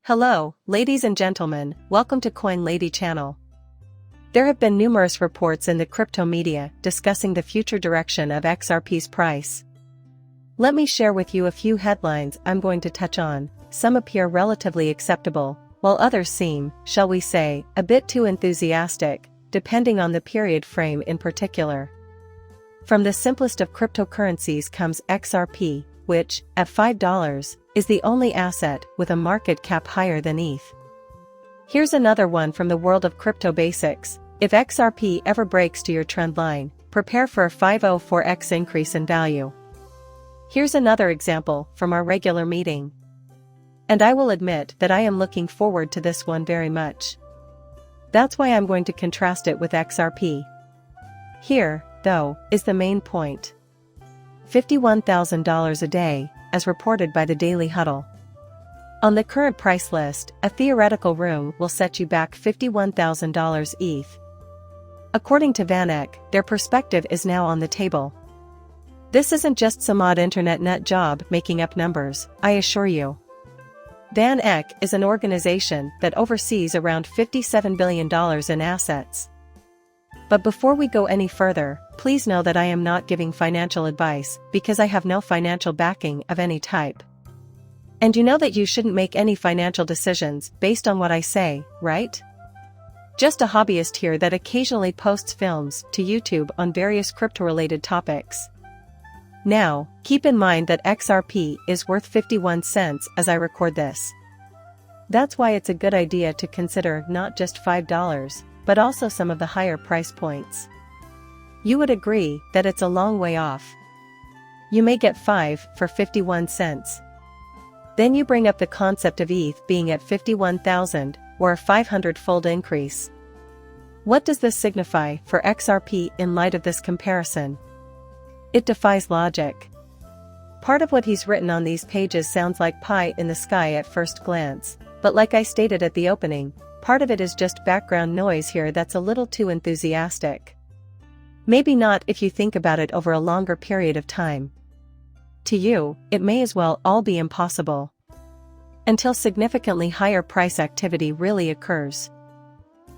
Hello, ladies and gentlemen, welcome to Coin Lady channel. There have been numerous reports in the crypto media discussing the future direction of XRP's price. Let me share with you a few headlines I'm going to touch on. Some appear relatively acceptable, while others seem, shall we say, a bit too enthusiastic, depending on the period frame in particular. From the simplest of cryptocurrencies comes XRP, which, at $5, is the only asset with a market cap higher than ETH. Here's another one from the world of crypto basics. If XRP ever breaks to your trend line, prepare for a 504x increase in value. Here's another example from our regular meeting. And I will admit that I am looking forward to this one very much. That's why I'm going to contrast it with XRP. Here, though, is the main point. $51,000 a day, as reported by the Daily Huddle. On the current price list, a theoretical room will set you back $51,000 ETH. According to VanEck, their perspective is now on the table. This isn't just some odd internet nut job making up numbers, I assure you. VanEck is an organization that oversees around $57 billion in assets. But before we go any further, please know that I am not giving financial advice, because I have no financial backing of any type. And you know that you shouldn't make any financial decisions based on what I say, right? Just a hobbyist here that occasionally posts films to YouTube on various crypto-related topics. Now, keep in mind that XRP is worth 51 cents as I record this. That's why it's a good idea to consider not just $5, but also some of the higher price points. You would agree that it's a long way off. You may get 5 for 51 cents. Then you bring up the concept of ETH being at 51,000, or a 500-fold increase. What does this signify for XRP in light of this comparison? It defies logic. Part of what he's written on these pages sounds like pie in the sky at first glance, but like I stated at the opening, part of it is just background noise here that's a little too enthusiastic. Maybe not if you think about it over a longer period of time. To you, it may as well all be impossible. Until significantly higher price activity really occurs.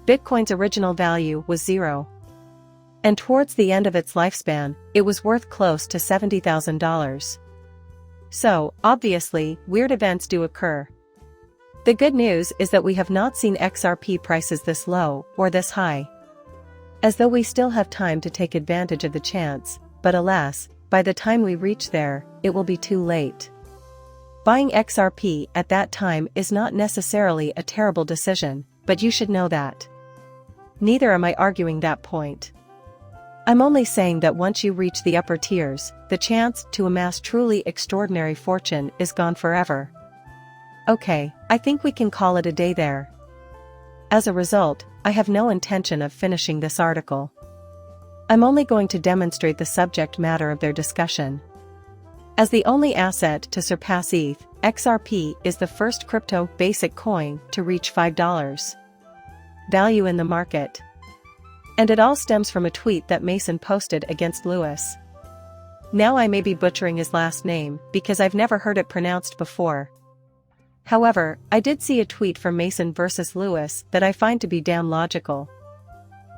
Bitcoin's original value was zero. And towards the end of its lifespan, it was worth close to $70,000. So, obviously, weird events do occur. The good news is that we have not seen XRP prices this low, or this high. As though we still have time to take advantage of the chance, but alas, by the time we reach there, it will be too late. Buying XRP at that time is not necessarily a terrible decision, but you should know that. Neither am I arguing that point. I'm only saying that once you reach the upper tiers, the chance to amass truly extraordinary fortune is gone forever. Okay, I think we can call it a day there. As a result, I have no intention of finishing this article. I'm only going to demonstrate the subject matter of their discussion. As the only asset to surpass ETH, XRP is the first crypto basic coin to reach $5 value in the market. And it all stems from a tweet that Mason posted against Lewis. Now I may be butchering his last name because I've never heard it pronounced before. However, I did see a tweet from Mason versus Lewis that I find to be damn logical.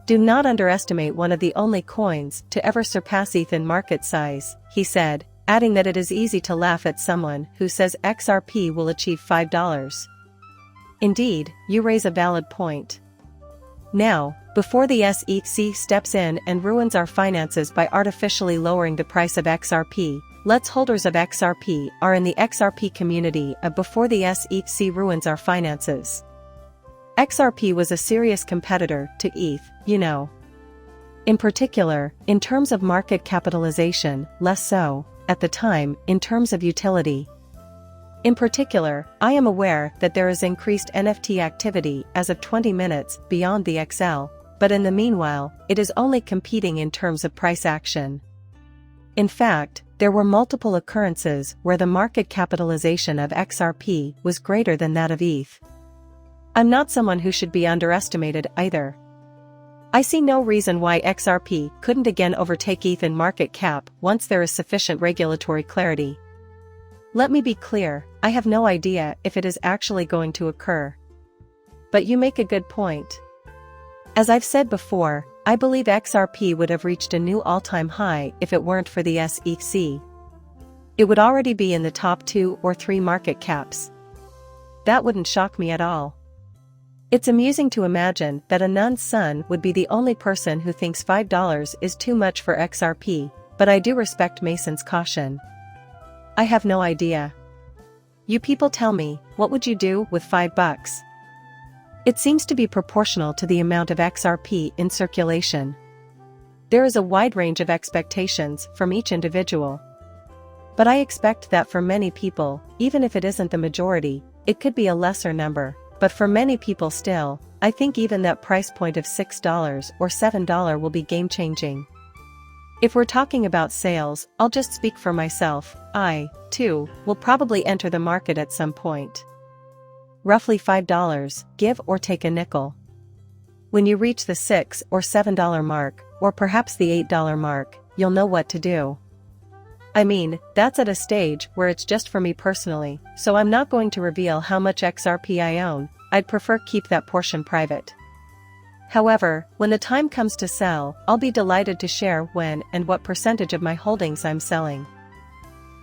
Do not underestimate one of the only coins to ever surpass ETH in market size, he said, adding that it is easy to laugh at someone who says XRP will achieve $5. Indeed, you raise a valid point. Now, before the SEC steps in and ruins our finances by artificially lowering the price of XRP, let's holders of XRP are in the XRP community before the SEC ruins our finances. XRP was a serious competitor to ETH, you know. In particular, in terms of market capitalization, less so, at the time, in terms of utility. In particular, I am aware that there is increased NFT activity as of 20 minutes beyond the XL, but in the meanwhile, it is only competing in terms of price action. In fact, there were multiple occurrences where the market capitalization of XRP was greater than that of ETH. I'm not someone who should be underestimated either. I see no reason why XRP couldn't again overtake ETH in market cap once there is sufficient regulatory clarity. Let me be clear, I have no idea if it is actually going to occur. But you make a good point. As I've said before, I believe XRP would have reached a new all-time high if it weren't for the SEC. It would already be in the top 2 or 3 market caps. That wouldn't shock me at all. It's amusing to imagine that a nun's son would be the only person who thinks $5 is too much for XRP, but I do respect Mason's caution. I have no idea. You people tell me, what would you do with $5? It seems to be proportional to the amount of XRP in circulation. There is a wide range of expectations from each individual. But I expect that for many people, even if it isn't the majority, it could be a lesser number, but for many people still, I think even that price point of $6 or $7 will be game-changing. If we're talking about sales, I'll just speak for myself. I, too, will probably enter the market at some point. Roughly $5, give or take a nickel. When you reach the $6 or $7 mark, or perhaps the $8 mark, you'll know what to do. I mean, that's at a stage where it's just for me personally, so I'm not going to reveal how much XRP I own. I'd prefer keep that portion private. However, when the time comes to sell, I'll be delighted to share when and what percentage of my holdings I'm selling.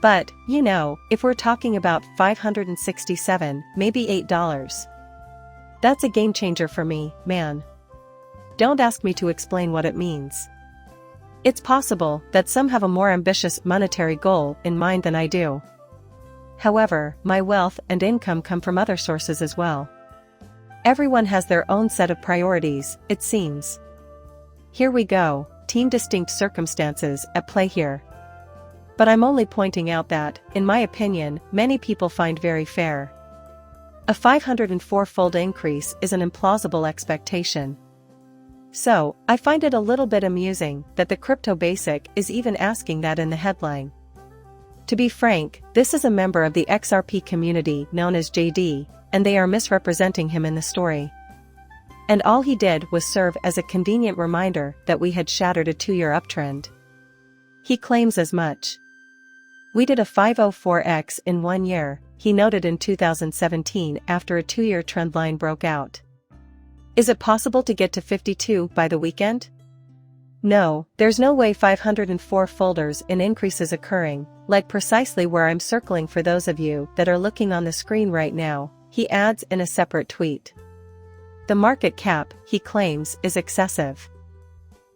But, you know, if we're talking about $567, maybe $8. That's a game changer for me, man. Don't ask me to explain what it means. It's possible that some have a more ambitious monetary goal in mind than I do. However, my wealth and income come from other sources as well. Everyone has their own set of priorities, it seems. Here we go, distinct circumstances at play here. But I'm only pointing out that, in my opinion, many people find very fair. A 504-fold increase is an implausible expectation. So, I find it a little bit amusing that the crypto basic is even asking that in the headline. To be frank, this is a member of the XRP community known as JD, and they are misrepresenting him in the story. And all he did was serve as a convenient reminder that we had shattered a 2-year uptrend. He claims as much. We did a 504x in 1 year, he noted in 2017 after a 2-year trend line broke out. Is it possible to get to 52 by the weekend? No, there's no way 504 folders in increases occurring, like precisely where I'm circling for those of you that are looking on the screen right now, he adds in a separate tweet. The market cap, he claims, is excessive.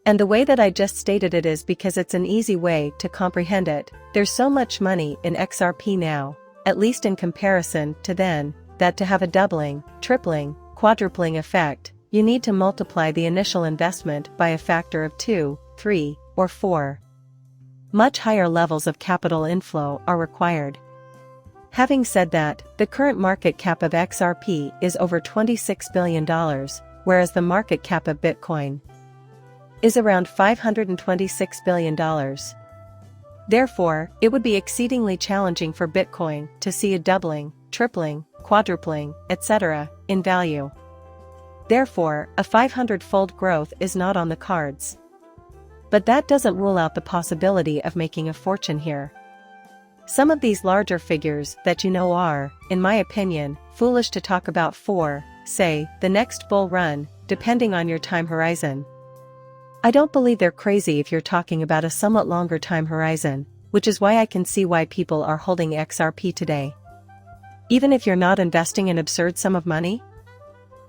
And the way that I just stated it is because it's an easy way to comprehend it. There's so much money in XRP now, at least in comparison to then, that to have a doubling, tripling, quadrupling effect, you need to multiply the initial investment by a factor of 2, 3, or 4. Much higher levels of capital inflow are required. Having said that, the current market cap of XRP is over $26 billion, whereas the market cap of Bitcoin is around $526 billion. Therefore, it would be exceedingly challenging for Bitcoin to see a doubling, tripling, quadrupling, etc., in value. Therefore, a 500-fold growth is not on the cards. But that doesn't rule out the possibility of making a fortune here. Some of these larger figures that you know are, in my opinion, foolish to talk about for, say, the next bull run, depending on your time horizon. I don't believe they're crazy if you're talking about a somewhat longer time horizon, which is why I can see why people are holding XRP today. Even if you're not investing an absurd sum of money?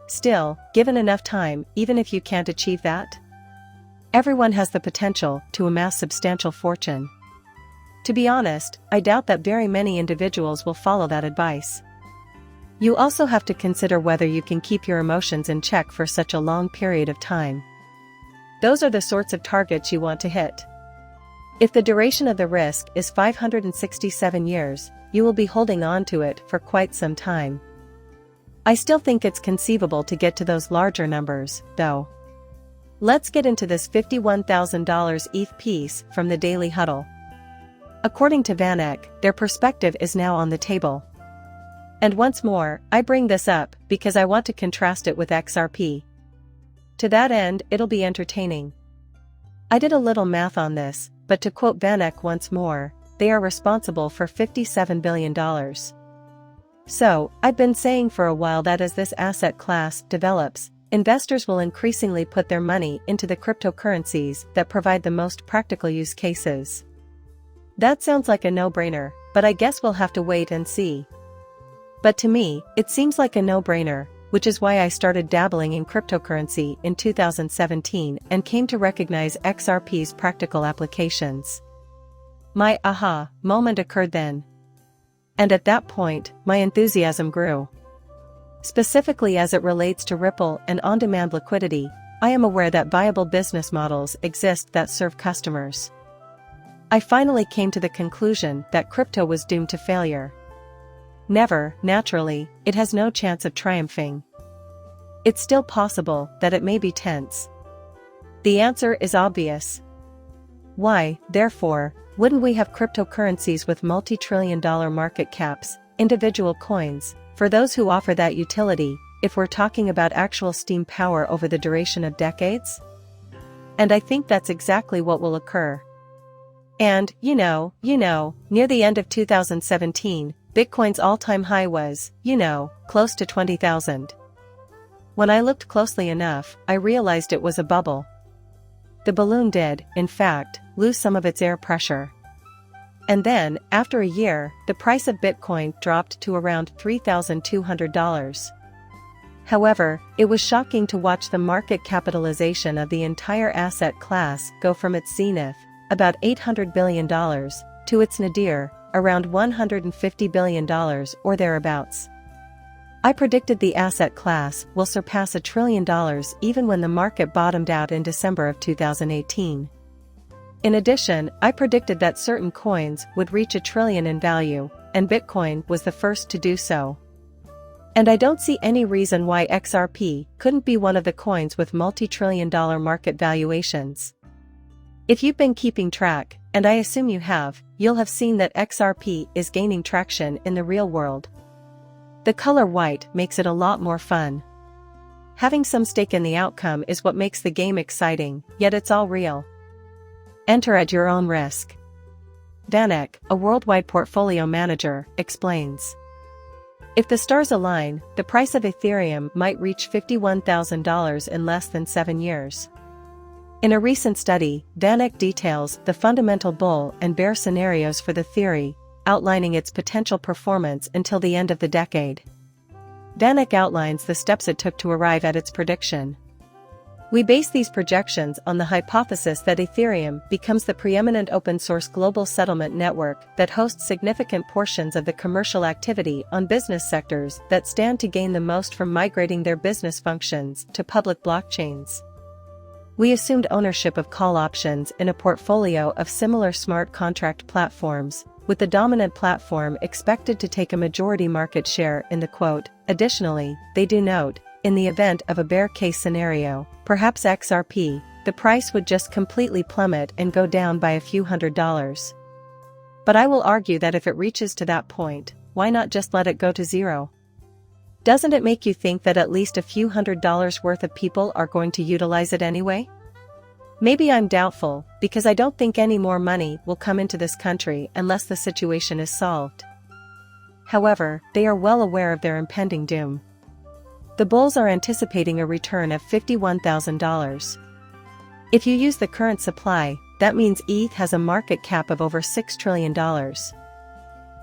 Still, given enough time, even if you can't achieve that, everyone has the potential to amass substantial fortune. To be honest, I doubt that very many individuals will follow that advice. You also have to consider whether you can keep your emotions in check for such a long period of time. Those are the sorts of targets you want to hit. If the duration of the risk is 567 years, you will be holding on to it for quite some time. I still think it's conceivable to get to those larger numbers, though. Let's get into this $51,000 ETH piece from the Daily Huddle. According to VanEck, their perspective is now on the table. And once more, I bring this up because I want to contrast it with XRP. To that end, it'll be entertaining. I did a little math on this, but to quote VanEck once more, they are responsible for $57 billion. So, I've been saying for a while that as this asset class develops, investors will increasingly put their money into the cryptocurrencies that provide the most practical use cases. That sounds like a no-brainer, but I guess we'll have to wait and see. But to me, it seems like a no-brainer, which is why I started dabbling in cryptocurrency in 2017 and came to recognize XRP's practical applications. My aha moment occurred then. And at that point, my enthusiasm grew. Specifically as it relates to Ripple and on-demand liquidity, I am aware that viable business models exist that serve customers. I finally came to the conclusion that crypto was doomed to failure. Never, naturally, it has no chance of triumphing. It's still possible that it may be tense. The answer is obvious. Why, therefore, wouldn't we have cryptocurrencies with multi-trillion-dollar market caps, individual coins, for those who offer that utility, if we're talking about actual steam power over the duration of decades? And I think that's exactly what will occur. And, near the end of 2017, Bitcoin's all-time high was, close to 20,000. When I looked closely enough, I realized it was a bubble. The balloon did, in fact, lose some of its air pressure. And then, after a year, the price of Bitcoin dropped to around $3,200. However, it was shocking to watch the market capitalization of the entire asset class go from its zenith, about $800 billion, to its nadir, around $150 billion or thereabouts. I predicted the asset class will surpass $1 trillion even when the market bottomed out in December of 2018. In addition, I predicted that certain coins would reach $1 trillion in value, and Bitcoin was the first to do so. And I don't see any reason why XRP couldn't be one of the coins with multi-trillion-dollar market valuations. If you've been keeping track, and I assume you have, you'll have seen that XRP is gaining traction in the real world. The color white makes it a lot more fun. Having some stake in the outcome is what makes the game exciting, yet it's all real. Enter at your own risk. Vanek, a worldwide portfolio manager, explains. If the stars align, the price of Ethereum might reach $51,000 in less than 7 years. In a recent study, Vanek details the fundamental bull and bear scenarios for the theory, outlining its potential performance until the end of the decade. Vanek outlines the steps it took to arrive at its prediction. We base these projections on the hypothesis that Ethereum becomes the preeminent open-source global settlement network that hosts significant portions of the commercial activity on business sectors that stand to gain the most from migrating their business functions to public blockchains. We assumed ownership of call options in a portfolio of similar smart contract platforms, with the dominant platform expected to take a majority market share in the quote. Additionally, they do note, in the event of a bear case scenario, perhaps XRP, the price would just completely plummet and go down by a few $100s. But I will argue that if it reaches to that point, why not just let it go to zero? Doesn't it make you think that at least a few $100s worth of people are going to utilize it anyway? Maybe I'm doubtful, because I don't think any more money will come into this country unless the situation is solved. However, they are well aware of their impending doom. The bulls are anticipating a return of $51,000. If you use the current supply, that means ETH has a market cap of over $6 trillion.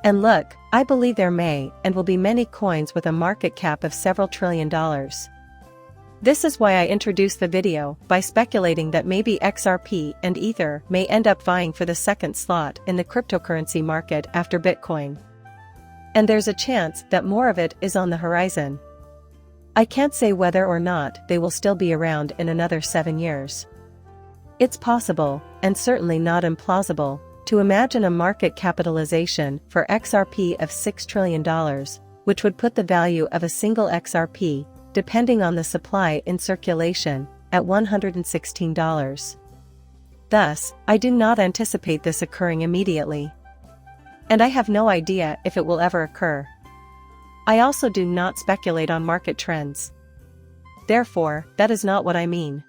And look, I believe there may and will be many coins with a market cap of several $1 trillion. This is why I introduced the video by speculating that maybe XRP and Ether may end up vying for the second slot in the cryptocurrency market after Bitcoin. And there's a chance that more of it is on the horizon. I can't say whether or not they will still be around in another 7 years. It's possible, and certainly not implausible, to imagine a market capitalization for XRP of $6 trillion, which would put the value of a single XRP, depending on the supply in circulation, at $116. Thus, I do not anticipate this occurring immediately. And I have no idea if it will ever occur. I also do not speculate on market trends. Therefore, that is not what I mean.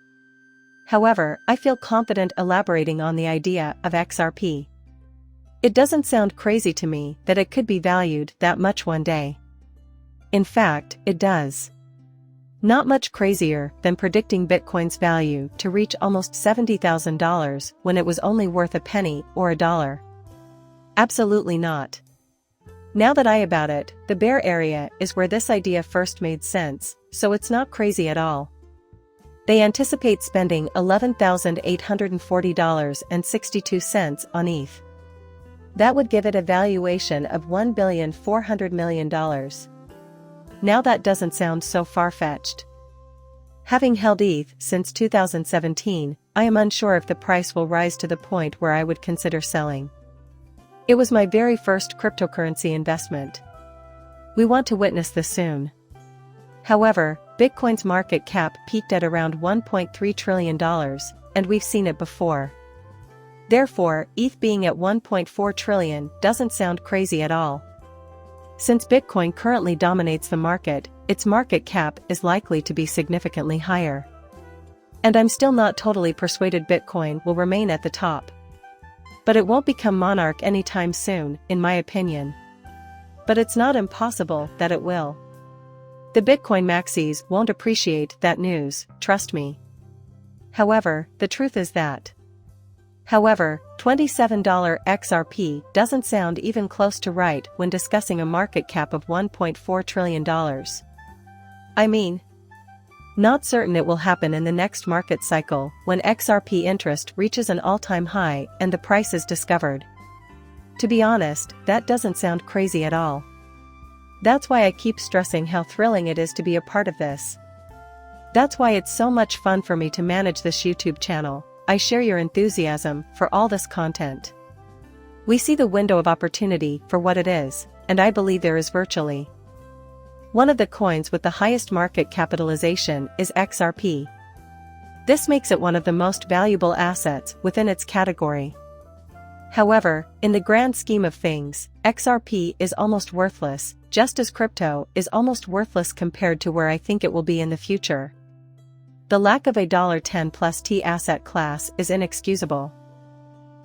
However, I feel confident elaborating on the idea of XRP. It doesn't sound crazy to me that it could be valued that much one day. In fact, it does. Not much crazier than predicting Bitcoin's value to reach almost $70,000 when it was only worth a penny or a dollar. Absolutely not. Now that I about it, the bear area is where this idea first made sense, so it's not crazy at all. They anticipate spending $11,840.62 on ETH. That would give it a valuation of $1,400,000,000. Now that doesn't sound so far-fetched. Having held ETH since 2017, I am unsure if the price will rise to the point where I would consider selling. It was my very first cryptocurrency investment. We want to witness this soon. However, Bitcoin's market cap peaked at around $1.3 trillion, and we've seen it before. Therefore, ETH being at $1.4 trillion doesn't sound crazy at all. Since Bitcoin currently dominates the market, its market cap is likely to be significantly higher. And I'm still not totally persuaded Bitcoin will remain at the top. But it won't become monarch anytime soon, in my opinion. But it's not impossible that it will. The Bitcoin maxis won't appreciate that news, trust me. However, the truth is that. However, $27 XRP doesn't sound even close to right when discussing a market cap of $1.4 trillion. I mean, not certain it will happen in the next market cycle when XRP interest reaches an all-time high and the price is discovered. To be honest, that doesn't sound crazy at all. That's why I keep stressing how thrilling it is to be a part of this. That's why it's so much fun for me to manage this YouTube channel. I share your enthusiasm for all this content. We see the window of opportunity for what it is, and I believe there is virtually. One of the coins with the highest market capitalization is XRP. This makes it one of the most valuable assets within its category. However, in the grand scheme of things, XRP is almost worthless, just as crypto is almost worthless compared to where I think it will be in the future. The lack of a $10+ asset class is inexcusable.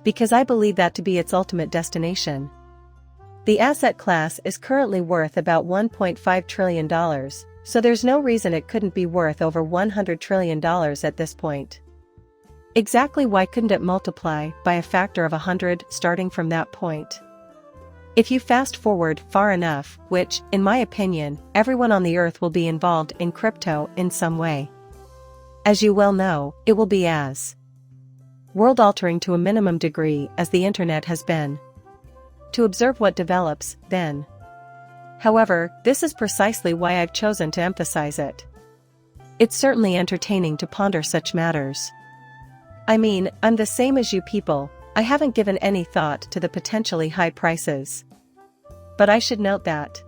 Because I believe that to be its ultimate destination. The asset class is currently worth about $1.5 trillion, so there's no reason it couldn't be worth over $100 trillion at this point. Exactly why couldn't it multiply by a factor of 100 starting from that point? If you fast forward far enough, which, in my opinion, everyone on the earth will be involved in crypto in some way. As you well know, it will be as world-altering to a minimum degree as the internet has been. To observe what develops, then. However, this is precisely why I've chosen to emphasize it. It's certainly entertaining to ponder such matters. I mean, I'm the same as you people, I haven't given any thought to the potentially high prices. But I should note that.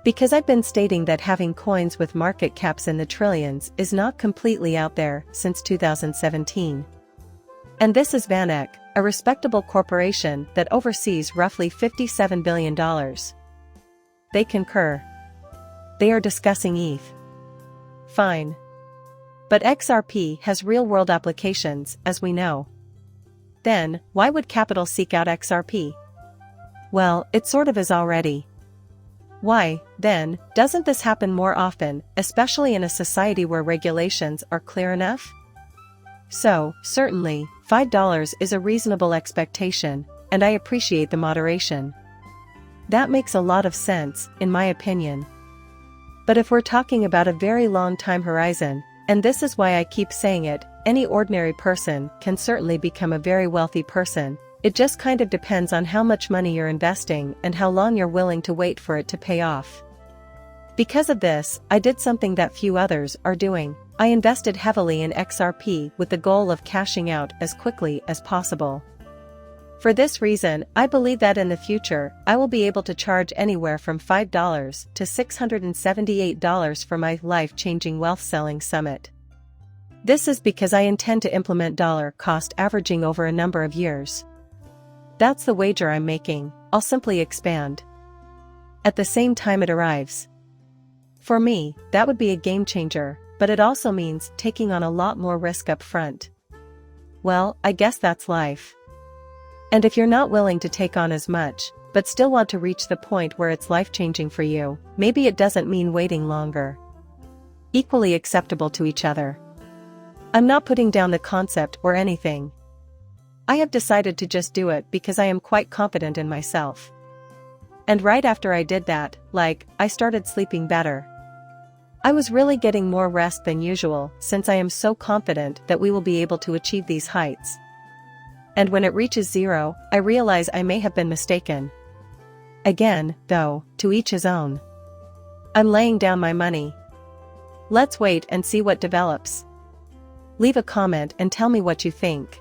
Because I've been stating that having coins with market caps in the trillions is not completely out there since 2017. And this is VanEck, a respectable corporation that oversees roughly $57 billion. They concur. They are discussing ETH. Fine. But XRP has real-world applications, as we know. Then, why would capital seek out XRP? Well, it sort of is already. Why, then, doesn't this happen more often, especially in a society where regulations are clear enough? So, certainly, $5 is a reasonable expectation, and I appreciate the moderation. That makes a lot of sense, in my opinion. But if we're talking about a very long time horizon, and this is why I keep saying it, any ordinary person can certainly become a very wealthy person. It just kind of depends on how much money you're investing and how long you're willing to wait for it to pay off. Because of this, I did something that few others are doing. I invested heavily in XRP with the goal of cashing out as quickly as possible. For this reason, I believe that in the future, I will be able to charge anywhere from $5 to $678 for my life-changing wealth selling summit. This is because I intend to implement dollar cost averaging over a number of years. That's the wager I'm making. I'll simply expand. At the same time it arrives. For me, that would be a game changer, but it also means taking on a lot more risk up front. Well, I guess that's life. And if you're not willing to take on as much, but still want to reach the point where it's life-changing for you, maybe it doesn't mean waiting longer. Equally acceptable to each other. I'm not putting down the concept or anything. I have decided to just do it because I am quite confident in myself. And right after I did that, I started sleeping better. I was really getting more rest than usual since I am so confident that we will be able to achieve these heights. And when it reaches 0, I realize I may have been mistaken. Again, though, to each his own. I'm laying down my money. Let's wait and see what develops. Leave a comment and tell me what you think.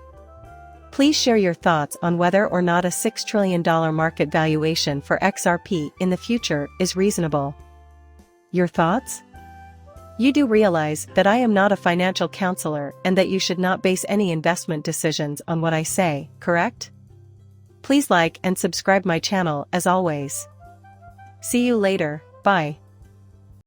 Please share your thoughts on whether or not a $6 trillion market valuation for XRP in the future is reasonable. Your thoughts? You do realize that I am not a financial counselor and that you should not base any investment decisions on what I say, correct? Please like and subscribe my channel as always. See you later, bye.